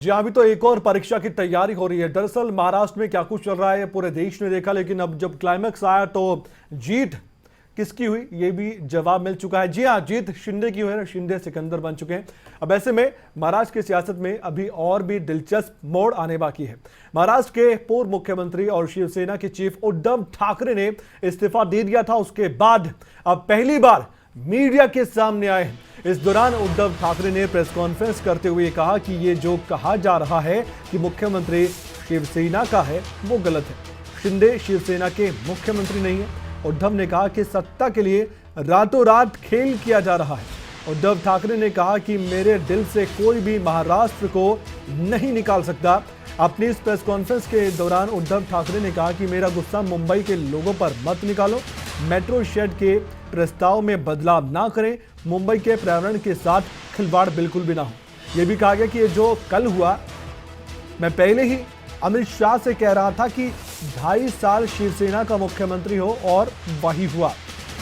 जी अभी तो एक और परीक्षा की तैयारी हो रही है। दरअसल महाराष्ट्र में क्या कुछ चल रहा है पूरे देश ने देखा, लेकिन अब जब क्लाइमैक्स आया तो जीत किसकी हुई ये भी जवाब मिल चुका है। जी हाँ, जीत शिंदे की हुई है। शिंदे सिकंदर बन चुके हैं। अब ऐसे में महाराष्ट्र की सियासत में अभी और भी दिलचस्प मोड़ आने बाकी है। महाराष्ट्र के पूर्व मुख्यमंत्री और शिवसेना के चीफ उद्धव ठाकरे ने इस्तीफा दे दिया था। उसके बाद अब पहली बार मीडिया के सामने आए हैं। इस दौरान उद्धव ठाकरे ने प्रेस कॉन्फ्रेंस करते हुए कहा कि ये जो कहा जा रहा है कि मुख्यमंत्री शिवसेना का है वो गलत है। शिंदे शिवसेना के मुख्यमंत्री नहीं है। उद्धव ने कहा कि सत्ता के लिए रातों रात खेल किया जा रहा है। उद्धव ठाकरे ने कहा कि मेरे दिल से कोई भी महाराष्ट्र को नहीं निकाल सकता। अपनी इस प्रेस कॉन्फ्रेंस के दौरान उद्धव ठाकरे ने कहा कि मेरा गुस्सा मुंबई के लोगों पर मत निकालो, मेट्रो शेड के प्रस्ताव में बदलाव ना करें, मुंबई के पर्यावरण के साथ खिलवाड़ बिल्कुल भी ना हो। यह भी कहा गया कि ये जो कल हुआ, मैं पहले ही अमित शाह से कह रहा था कि 2.5 साल शिवसेना का मुख्यमंत्री हो और वही हुआ।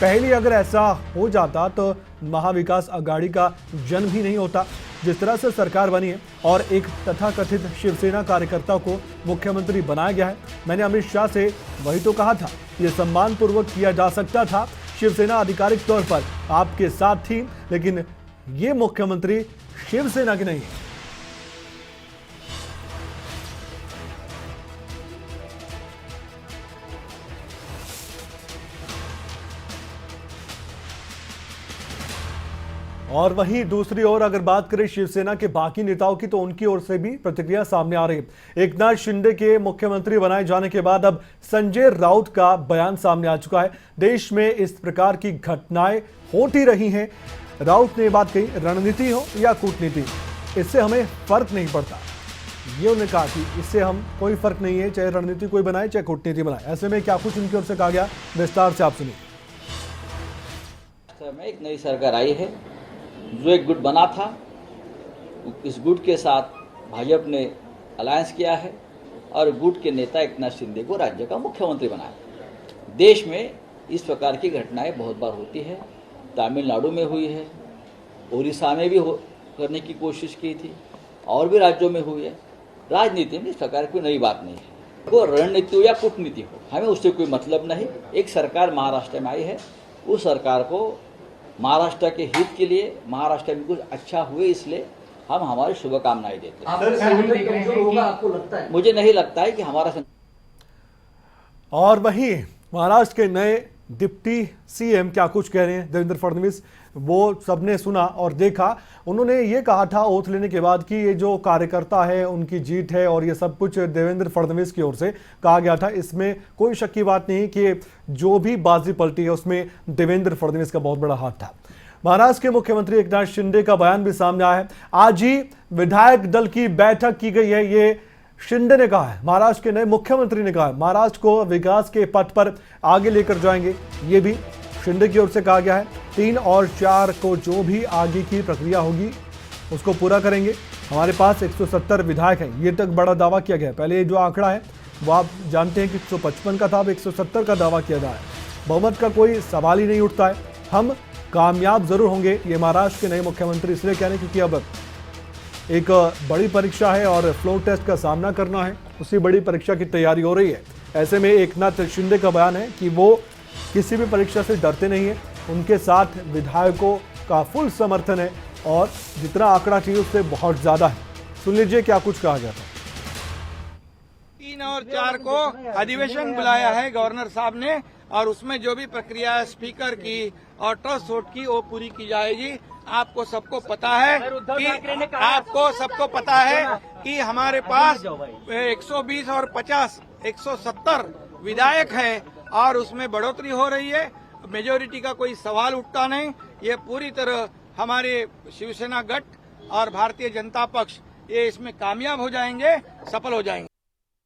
पहले अगर ऐसा हो जाता तो महाविकास आघाड़ी का जन्म ही नहीं होता। जिस तरह से सरकार बनी है और एक तथाकथित शिवसेना कार्यकर्ता को मुख्यमंत्री बनाया गया है, मैंने अमित शाह से वही तो कहा था। यह सम्मानपूर्वक किया जा सकता था। शिवसेना आधिकारिक तौर पर आपके साथ थी, लेकिन ये मुख्यमंत्री शिवसेना की नहीं है। और वहीं दूसरी ओर अगर बात करें शिवसेना के बाकी नेताओं की, तो उनकी ओर से भी प्रतिक्रिया सामने आ रही है। एकनाथ शिंदे के मुख्यमंत्री बनाए जाने के बाद अब संजय राउत का बयान सामने आ चुका है। देश में इस प्रकार की घटनाएं होती रही हैं। राउत ने बात कही, रणनीति हो या कूटनीति, इससे हमें फर्क नहीं पड़ता। ये उन्होंने कहा कि इससे हम कोई फर्क नहीं है, चाहे रणनीति कोई बनाए चाहे कूटनीति बनाए। ऐसे में क्या कुछ उनकी ओर से कहा गया, विस्तार से आप सुनिए। एक नई सरकार आई है, जो एक गुट बना था, इस गुट के साथ भाजपा ने अलायंस किया है और गुट के नेता एकनाथ शिंदे को राज्य का मुख्यमंत्री बनाया। देश में इस प्रकार की घटनाएं बहुत बार होती है। तमिलनाडु में हुई है, उड़ीसा में भी करने की कोशिश की थी, और भी राज्यों में हुई है। राजनीति में इस प्रकार की नई बात नहीं है। वो रणनीति हो या कूटनीति हो, हमें उससे कोई मतलब नहीं। एक सरकार महाराष्ट्र में आई है, उस सरकार को महाराष्ट्र के हित के लिए, महाराष्ट्र में कुछ अच्छा हुए इसलिए हम हमारी शुभकामनाएं देते हैं। मुझे नहीं लगता है कि हमारा और वहीं महाराष्ट्र के नए डिप्टी सीएम क्या कुछ कह रहे हैं, देवेंद्र फडणवीस, वो सबने सुना और देखा। उन्होंने ये कहा था ओथ लेने के बाद कि ये जो कार्यकर्ता है उनकी जीत है और ये सब कुछ देवेंद्र फडणवीस की ओर से कहा गया था। इसमें कोई शक की बात नहीं कि जो भी बाजी पलटी है उसमें देवेंद्र फडणवीस का बहुत बड़ा हाथ था। महाराष्ट्र के मुख्यमंत्री एकनाथ शिंदे का बयान भी सामने आया है। आज ही विधायक दल की बैठक की गई है, ये शिंदे ने कहा है। महाराष्ट्र के नए मुख्यमंत्री ने कहा है महाराष्ट्र को विकास के पथ पर आगे लेकर जाएंगे, ये भी शिंदे की ओर से कहा गया है। 3 और 4 को जो भी आगे की प्रक्रिया होगी उसको पूरा करेंगे। हमारे पास 170 विधायक हैं, ये तक बड़ा दावा किया गया है। पहले जो आंकड़ा है वो आप जानते हैं कि 155 का था, अब 170 का दावा किया गया है। बहुमत का कोई सवाल ही नहीं उठता है। हम कामयाब जरूर होंगे, ये महाराष्ट्र के नए मुख्यमंत्री इसलिए कह रहे हैं क्योंकि अब एक बड़ी परीक्षा है और फ्लोर टेस्ट का सामना करना है। उसी बड़ी परीक्षा की तैयारी हो रही है। ऐसे में एकनाथ शिंदे का बयान है कि वो किसी भी परीक्षा से डरते नहीं है। उनके साथ विधायकों का फुल समर्थन है और जितना आंकड़ा चाहिए उससे बहुत ज्यादा है। सुन लीजिए क्या कुछ कहा गया था। 3 और 4 को अधिवेशन बुलाया है गवर्नर साहब ने, और उसमें जो भी प्रक्रिया है स्पीकर की और ट्रस्ट वोट की वो पूरी की जाएगी। आपको सबको पता है कि हमारे पास 120 और 50 170 विधायक है और उसमें बढ़ोतरी हो रही है। मेजोरिटी का कोई सवाल उठता नहीं। ये पूरी तरह हमारे शिवसेना गठ और भारतीय जनता पक्ष ये इसमें कामयाब हो जाएंगे, सफल हो जाएंगे।